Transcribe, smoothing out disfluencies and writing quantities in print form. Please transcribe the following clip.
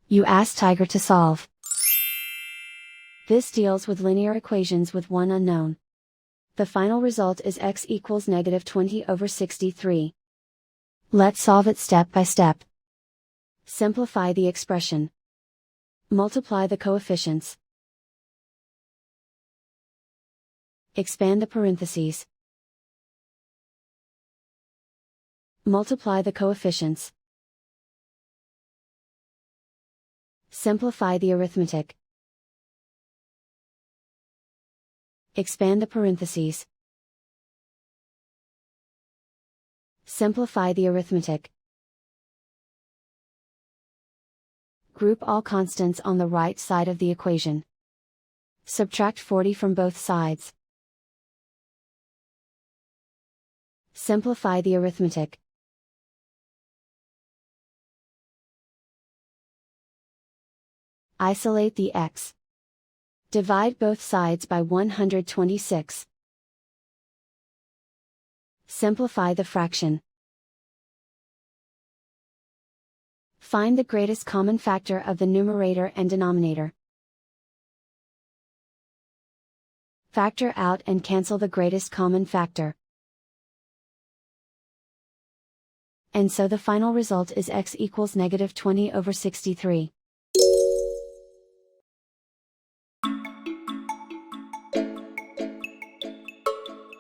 You ask Tiger to solve. This deals with linear equations with one unknown. The final result is x equals -20/63. Let's solve it step by step. Simplify the expression. Multiply the coefficients. Expand the parentheses. Multiply the coefficients. Simplify the arithmetic. Expand the parentheses. Simplify the arithmetic. Group all constants on the right side of the equation. Subtract 40 from both sides. Simplify the arithmetic. Isolate the x. Divide both sides by 126. Simplify the fraction. Find the greatest common factor of the numerator and denominator. Factor out and cancel the greatest common factor. And so the final result is x equals -20/63.